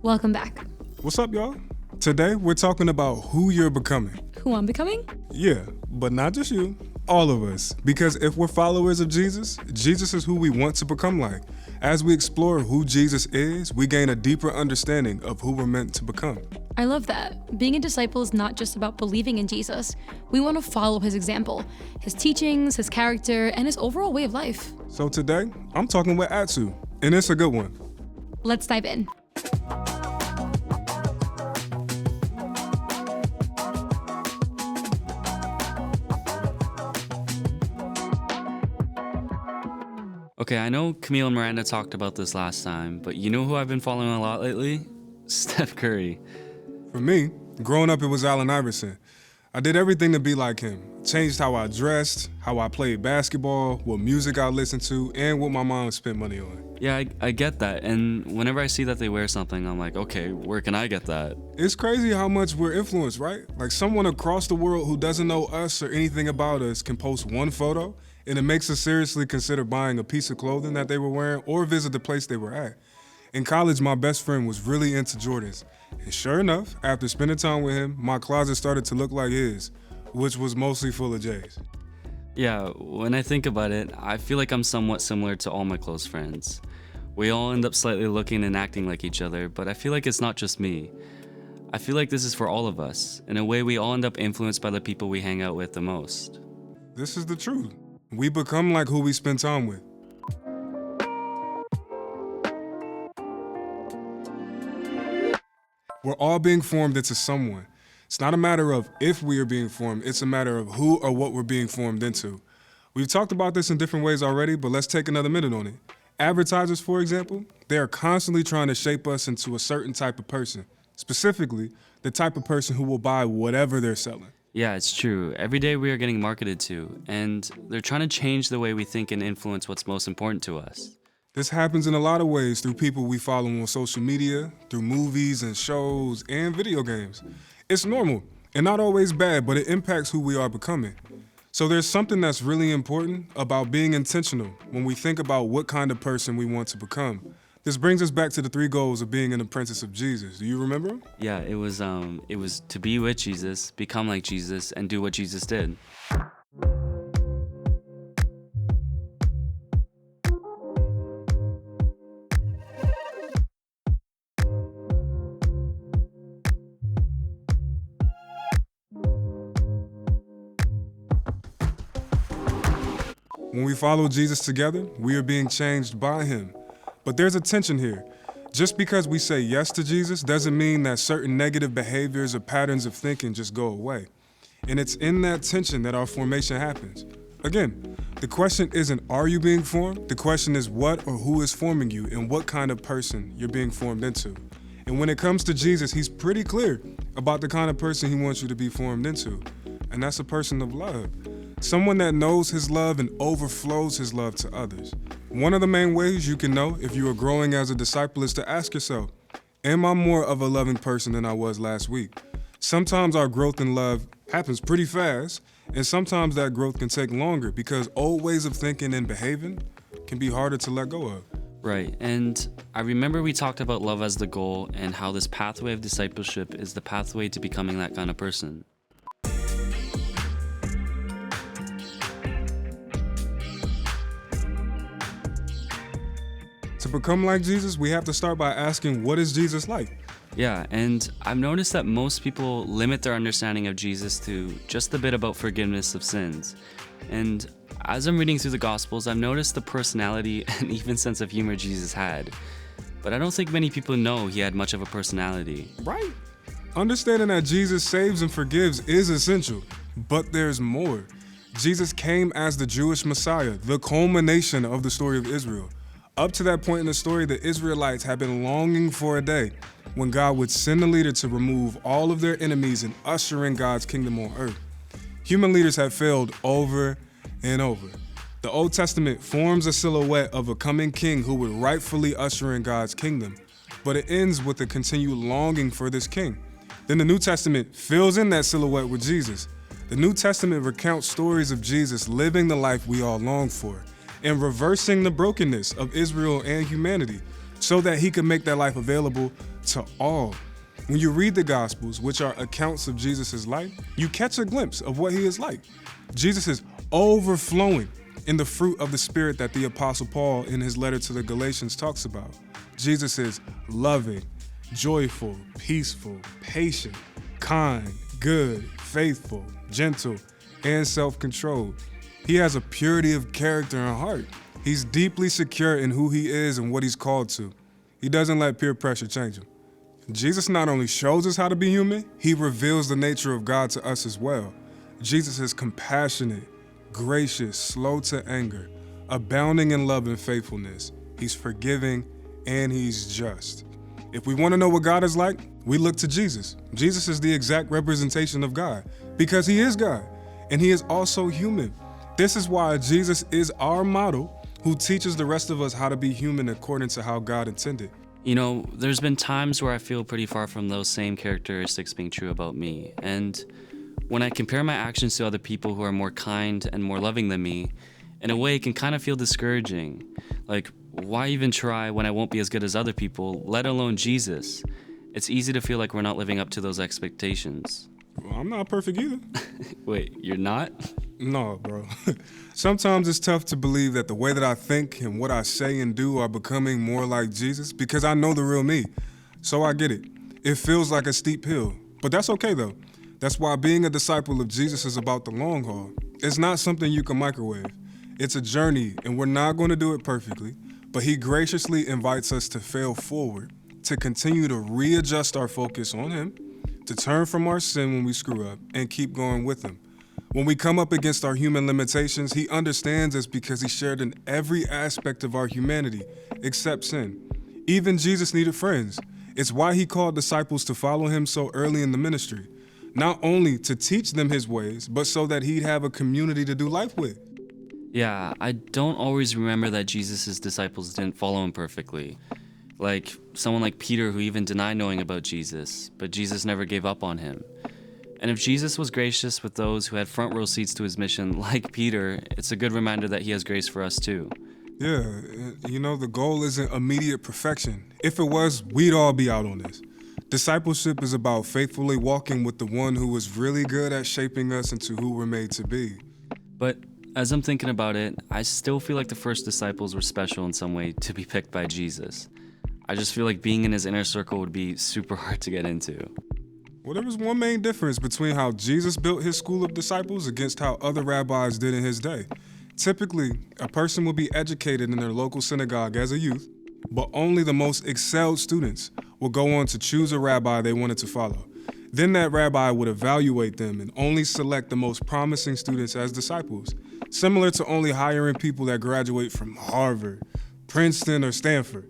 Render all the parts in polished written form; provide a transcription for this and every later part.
Welcome back. What's up, y'all? Today, we're talking about who you're becoming. Who I'm becoming? Yeah, but not just you, all of us. Because if we're followers of Jesus, Jesus is who we want to become like. As we explore who Jesus is, we gain a deeper understanding of who we're meant to become. I love that. Being a disciple is not just about believing in Jesus. We want to follow his example, his teachings, his character, and his overall way of life. So today, I'm talking with Atsu, and it's a good one. Let's dive in. Okay, I know Camille and Miranda talked about this last time, but you know who I've been following a lot lately? Steph Curry. For me, growing up, it was Allen Iverson. I did everything to be like him. Changed how I dressed, how I played basketball, what music I listened to, and what my mom spent money on. Yeah, I get that, and whenever I see that they wear something, I'm like, okay, where can I get that? It's crazy how much we're influenced, right? Like someone across the world who doesn't know us or anything about us can post one photo, and it makes us seriously consider buying a piece of clothing that they were wearing or visit the place they were at. In college, my best friend was really into Jordans. And sure enough, after spending time with him, my closet started to look like his, which was mostly full of J's. Yeah, when I think about it, I feel like I'm somewhat similar to all my close friends. We all end up slightly looking and acting like each other, but I feel like it's not just me. I feel like this is for all of us. In a way, we all end up influenced by the people we hang out with the most. This is the truth. We become like who we spend time with. We're all being formed into someone. It's not a matter of if we are being formed, it's a matter of who or what we're being formed into. We've talked about this in different ways already, but let's take another minute on it. Advertisers, for example, they are constantly trying to shape us into a certain type of person, specifically the type of person who will buy whatever they're selling. Yeah, it's true. Every day we are getting marketed to, and they're trying to change the way we think and influence what's most important to us. This happens in a lot of ways through people we follow on social media, through movies and shows and video games. It's normal and not always bad, but it impacts who we are becoming. So there's something that's really important about being intentional when we think about what kind of person we want to become. This brings us back to the 3 goals of being an apprentice of Jesus. Do you remember them? Yeah, it was to be with Jesus, become like Jesus, and do what Jesus did. When we follow Jesus together, we are being changed by him. But there's a tension here. Just because we say yes to Jesus doesn't mean that certain negative behaviors or patterns of thinking just go away. And it's in that tension that our formation happens. Again, the question isn't, are you being formed? The question is what or who is forming you and what kind of person you're being formed into. And when it comes to Jesus, he's pretty clear about the kind of person he wants you to be formed into. And that's a person of love. Someone that knows his love and overflows his love to others. One of the main ways you can know if you are growing as a disciple is to ask yourself, am I more of a loving person than I was last week? Sometimes our growth in love happens pretty fast, and sometimes that growth can take longer because old ways of thinking and behaving can be harder to let go of. Right, and I remember we talked about love as the goal and how this pathway of discipleship is the pathway to becoming that kind of person. To become like Jesus, we have to start by asking, what is Jesus like? Yeah, and I've noticed that most people limit their understanding of Jesus to just a bit about forgiveness of sins. And as I'm reading through the Gospels, I've noticed the personality and even sense of humor Jesus had. But I don't think many people know he had much of a personality. Right. Understanding that Jesus saves and forgives is essential, but there's more. Jesus came as the Jewish Messiah, the culmination of the story of Israel. Up to that point in the story, the Israelites had been longing for a day when God would send a leader to remove all of their enemies and usher in God's kingdom on earth. Human leaders have failed over and over. The Old Testament forms a silhouette of a coming king who would rightfully usher in God's kingdom, but it ends with a continued longing for this king. Then the New Testament fills in that silhouette with Jesus. The New Testament recounts stories of Jesus living the life we all long for and reversing the brokenness of Israel and humanity so that he could make that life available to all. When you read the Gospels, which are accounts of Jesus' life, you catch a glimpse of what he is like. Jesus is overflowing in the fruit of the Spirit that the Apostle Paul in his letter to the Galatians talks about. Jesus is loving, joyful, peaceful, patient, kind, good, faithful, gentle, and self-controlled. He has a purity of character and heart. He's deeply secure in who he is and what he's called to. He doesn't let peer pressure change him. Jesus not only shows us how to be human, he reveals the nature of God to us as well. Jesus is compassionate, gracious, slow to anger, abounding in love and faithfulness. He's forgiving and he's just. If we want to know what God is like, we look to Jesus. Jesus is the exact representation of God because he is God and he is also human. This is why Jesus is our model who teaches the rest of us how to be human according to how God intended. You know, there's been times where I feel pretty far from those same characteristics being true about me. And when I compare my actions to other people who are more kind and more loving than me, in a way it can kind of feel discouraging. Like, why even try when I won't be as good as other people, let alone Jesus? It's easy to feel like we're not living up to those expectations. Well, I'm not perfect either. Wait, you're not? No, bro. Sometimes it's tough to believe that the way that I think and what I say and do are becoming more like Jesus because I know the real me. So I get it. It feels like a steep hill, but that's okay though. That's why being a disciple of Jesus is about the long haul. It's not something you can microwave. It's a journey, and we're not going to do it perfectly, but he graciously invites us to fail forward, to continue to readjust our focus on him, to turn from our sin when we screw up, and keep going with him. When we come up against our human limitations, he understands us because he shared in every aspect of our humanity, except sin. Even Jesus needed friends. It's why he called disciples to follow him so early in the ministry, not only to teach them his ways, but so that he'd have a community to do life with. Yeah, I don't always remember that Jesus' disciples didn't follow him perfectly. Like someone like Peter who even denied knowing about Jesus, but Jesus never gave up on him. And if Jesus was gracious with those who had front row seats to his mission, like Peter, it's a good reminder that he has grace for us too. Yeah, you know, the goal isn't immediate perfection. If it was, we'd all be out on this. Discipleship is about faithfully walking with the one who is really good at shaping us into who we're made to be. But as I'm thinking about it, I still feel like the first disciples were special in some way to be picked by Jesus. I just feel like being in his inner circle would be super hard to get into. Well, there was one main difference between how Jesus built his school of disciples against how other rabbis did in his day. Typically, a person would be educated in their local synagogue as a youth, but only the most excelled students would go on to choose a rabbi they wanted to follow. Then that rabbi would evaluate them and only select the most promising students as disciples, similar to only hiring people that graduate from Harvard, Princeton, or Stanford.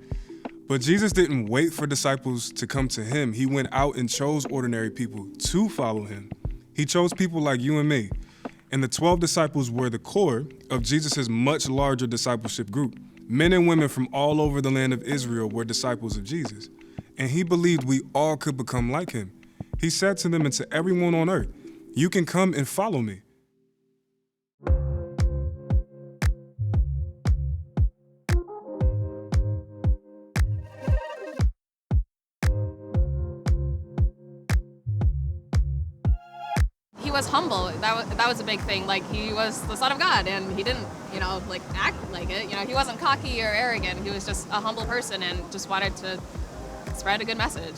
But Jesus didn't wait for disciples to come to him. He went out and chose ordinary people to follow him. He chose people like you and me. And the 12 disciples were the core of Jesus' much larger discipleship group. Men and women from all over the land of Israel were disciples of Jesus. And he believed we all could become like him. He said to them and to everyone on earth, "You can come and follow me." He was humble. That was a big thing. Like, he was the Son of God, and he didn't, like, act like it. He wasn't cocky or arrogant. He was just a humble person and just wanted to spread a good message.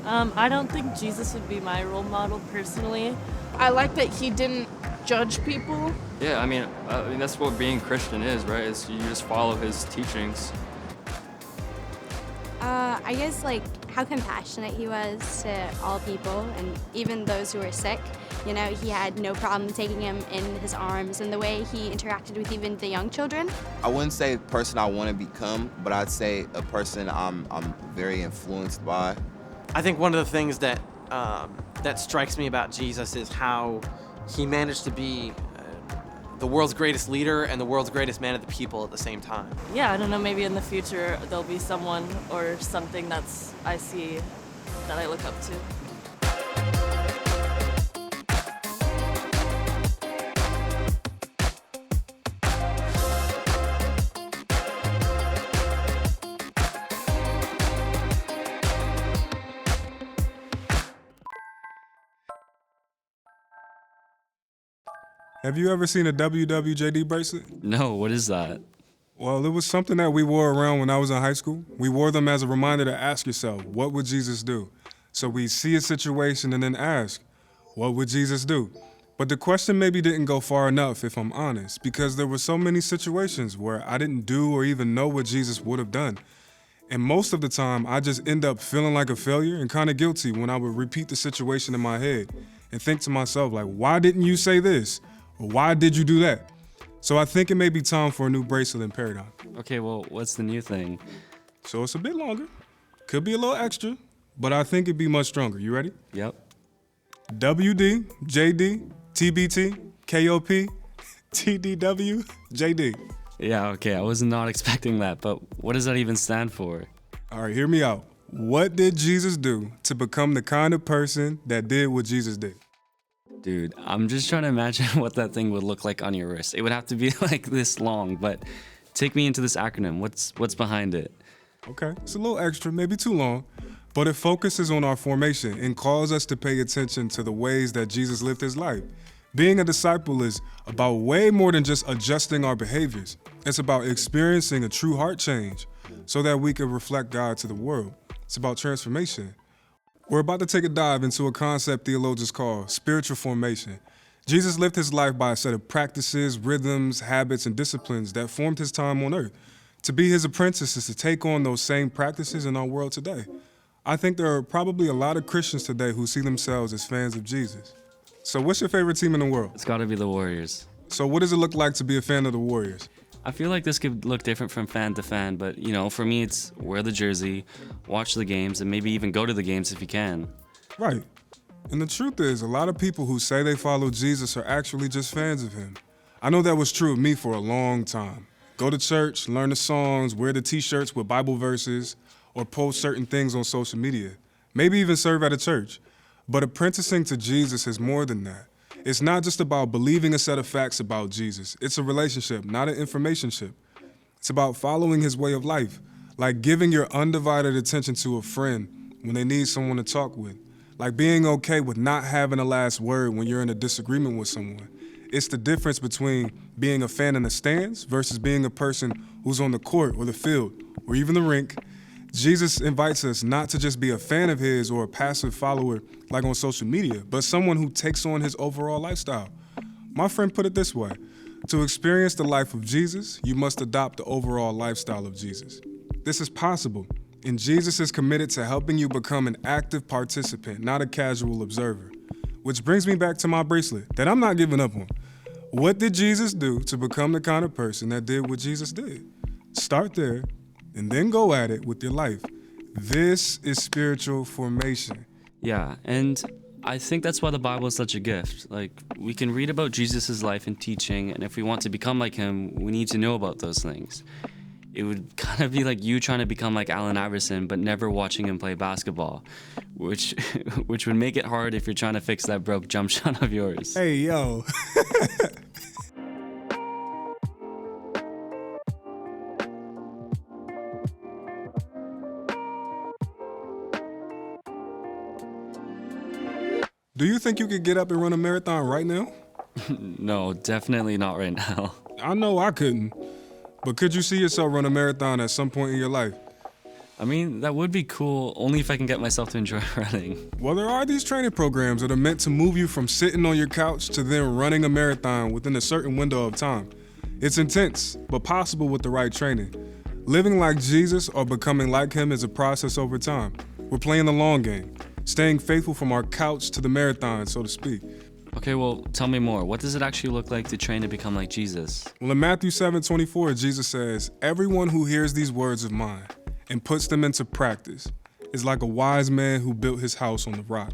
I don't think Jesus would be my role model personally. I like that he didn't judge people. Yeah, I mean that's what being Christian is, right? Is you just follow his teachings. I guess like how compassionate he was to all people and even those who were sick. He had no problem taking him in his arms, and the way he interacted with even the young children. I wouldn't say a person I want to become, but I'd say a person I'm very influenced by. I think one of the things that strikes me about Jesus is how he managed to be the world's greatest leader and the world's greatest man of the people at the same time. Yeah, I don't know, maybe in the future there'll be someone or something I see that I look up to. Have you ever seen a WWJD bracelet? No, what is that? Well, it was something that we wore around when I was in high school. We wore them as a reminder to ask yourself, what would Jesus do? So we see a situation and then ask, what would Jesus do? But the question maybe didn't go far enough, if I'm honest, because there were so many situations where I didn't do or even know what Jesus would have done. And most of the time, I just end up feeling like a failure and kind of guilty when I would repeat the situation in my head and think to myself, like, why didn't you say this? Or why did you do that? So I think it may be time for a new bracelet and paradigm. Okay, well, what's the new thing? So it's a bit longer. Could be a little extra, but I think it'd be much stronger. You ready? Yep. WD, JD, TBT, KOP, TDW, JD. Yeah, okay, I was not expecting that, but what does that even stand for? All right, hear me out. What did Jesus do to become the kind of person that did what Jesus did? Dude, I'm just trying to imagine what that thing would look like on your wrist. It would have to be like this long, but take me into this acronym. What's behind it? Okay, it's a little extra, maybe too long, but it focuses on our formation and calls us to pay attention to the ways that Jesus lived his life. Being a disciple is about way more than just adjusting our behaviors. It's about experiencing a true heart change so that we can reflect God to the world. It's about transformation. We're about to take a dive into a concept theologians call spiritual formation. Jesus lived his life by a set of practices, rhythms, habits, and disciplines that formed his time on earth. To be his apprentice is to take on those same practices in our world today. I think there are probably a lot of Christians today who see themselves as fans of Jesus. So what's your favorite team in the world? It's gotta be the Warriors. So what does it look like to be a fan of the Warriors? I feel like this could look different from fan to fan, but for me it's wear the jersey, watch the games, and maybe even go to the games if you can. Right. And the truth is, a lot of people who say they follow Jesus are actually just fans of him. I know that was true of me for a long time. Go to church, learn the songs, wear the t-shirts with Bible verses, or post certain things on social media. Maybe even serve at a church. But apprenticing to Jesus is more than that. It's not just about believing a set of facts about Jesus. It's a relationship, not an informationship. It's about following his way of life, like giving your undivided attention to a friend when they need someone to talk with, like being okay with not having the last word when you're in a disagreement with someone. It's the difference between being a fan in the stands versus being a person who's on the court or the field or even the rink. Jesus invites us not to just be a fan of his or a passive follower like on social media, but someone who takes on his overall lifestyle. My friend put it this way: to experience the life of Jesus, you must adopt the overall lifestyle of Jesus. This is possible, and Jesus is committed to helping you become an active participant, not a casual observer. Which brings me back to my bracelet that I'm not giving up on. What did Jesus do to become the kind of person that did what Jesus did? Start there, and then go at it with your life. This is spiritual formation. Yeah, and I think that's why the Bible is such a gift. Like, we can read about Jesus' life and teaching, and if we want to become like him, we need to know about those things. It would kind of be like you trying to become like Allen Iverson, but never watching him play basketball, which would make it hard if you're trying to fix that broke jump shot of yours. Hey, yo. Do you think you could get up and run a marathon right now? No, definitely not right now. I know I couldn't. But could you see yourself run a marathon at some point in your life? I mean, that would be cool, only if I can get myself to enjoy running. Well, there are these training programs that are meant to move you from sitting on your couch to then running a marathon within a certain window of time. It's intense, but possible with the right training. Living like Jesus or becoming like him is a process over time. We're playing the long game, staying faithful from our couch to the marathon, so to speak. Okay, well, tell me more. What does it actually look like to train to become like Jesus? Well, in Matthew 7:24, Jesus says, "Everyone who hears these words of mine and puts them into practice is like a wise man who built his house on the rock."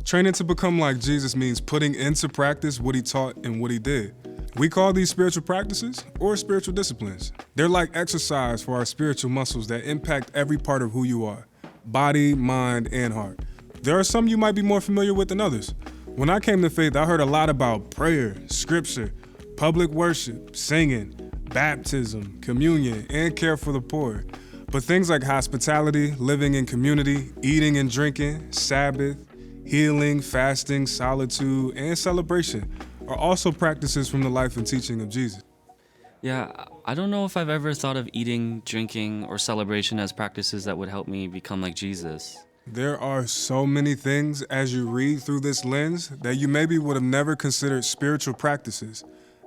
Training to become like Jesus means putting into practice what he taught and what he did. We call these spiritual practices or spiritual disciplines. They're like exercise for our spiritual muscles that impact every part of who you are, body, mind, and heart. There are some you might be more familiar with than others. When I came to faith, I heard a lot about prayer, scripture, public worship, singing, baptism, communion, and care for the poor. But things like hospitality, living in community, eating and drinking, Sabbath, healing, fasting, solitude, and celebration are also practices from the life and teaching of Jesus. Yeah, I don't know if I've ever thought of eating, drinking, or celebration as practices that would help me become like Jesus. There are so many things as you read through this lens that you maybe would have never considered spiritual practices.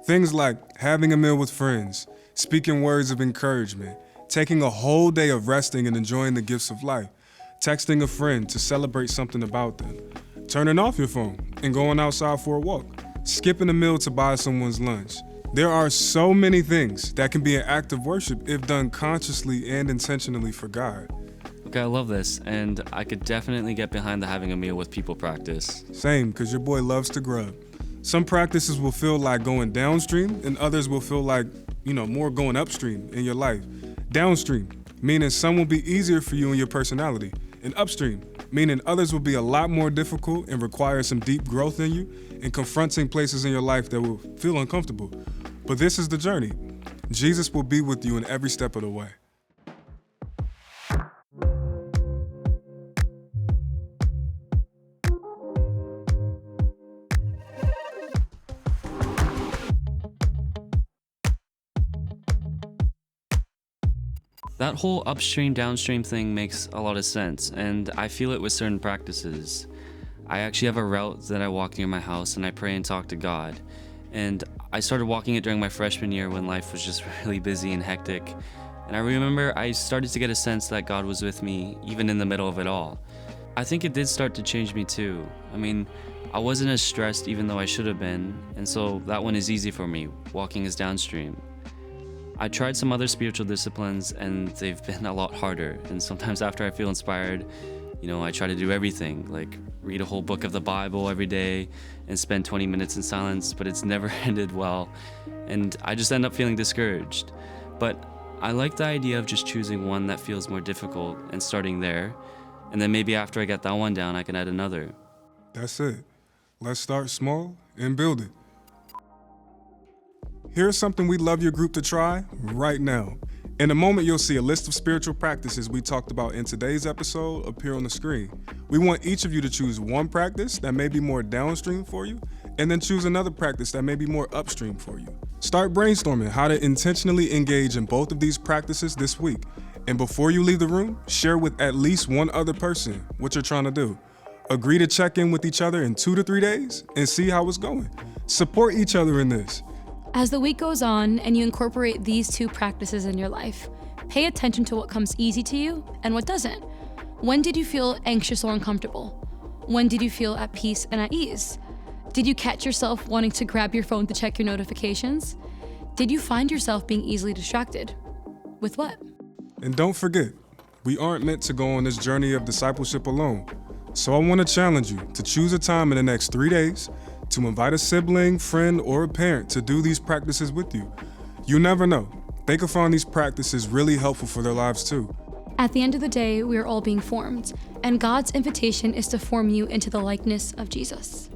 Things like having a meal with friends, speaking words of encouragement, taking a whole day of resting and enjoying the gifts of life, texting a friend to celebrate something about them, turning off your phone and going outside for a walk, skipping a meal to buy someone's lunch. There are so many things that can be an act of worship if done consciously and intentionally for God. Okay, I love this, and I could definitely get behind the having a meal with people practice. Same, because your boy loves to grub. Some practices will feel like going downstream, and others will feel like, more going upstream in your life. Downstream, meaning some will be easier for you and your personality. And upstream, meaning others will be a lot more difficult and require some deep growth in you and confronting places in your life that will feel uncomfortable. But this is the journey. Jesus will be with you in every step of the way. That whole upstream, downstream thing makes a lot of sense, and I feel it with certain practices. I actually have a route that I walk near my house and I pray and talk to God. And I started walking it during my freshman year when life was just really busy and hectic. And I remember I started to get a sense that God was with me even in the middle of it all. I think it did start to change me too. I mean, I wasn't as stressed even though I should have been, and so that one is easy for me. Walking is downstream. I tried some other spiritual disciplines and they've been a lot harder. And sometimes after I feel inspired, I try to do everything, like read a whole book of the Bible every day and spend 20 minutes in silence, but it's never ended well. And I just end up feeling discouraged. But I like the idea of just choosing one that feels more difficult and starting there. And then maybe after I get that one down, I can add another. That's it. Let's start small and build it. Here's something we'd love your group to try right now. In a moment, you'll see a list of spiritual practices we talked about in today's episode appear on the screen. We want each of you to choose one practice that may be more downstream for you, and then choose another practice that may be more upstream for you. Start brainstorming how to intentionally engage in both of these practices this week. And before you leave the room, share with at least one other person what you're trying to do. Agree to check in with each other in 2 to 3 days and see how it's going. Support each other in this. As the week goes on and you incorporate these two practices in your life, pay attention to what comes easy to you and what doesn't. When did you feel anxious or uncomfortable? When did you feel at peace and at ease? Did you catch yourself wanting to grab your phone to check your notifications? Did you find yourself being easily distracted? With what? And don't forget, we aren't meant to go on this journey of discipleship alone. So I want to challenge you to choose a time in the next 3 days to invite a sibling, friend, or a parent to do these practices with you. You never know. They could find these practices really helpful for their lives too. At the end of the day, we are all being formed, and God's invitation is to form you into the likeness of Jesus.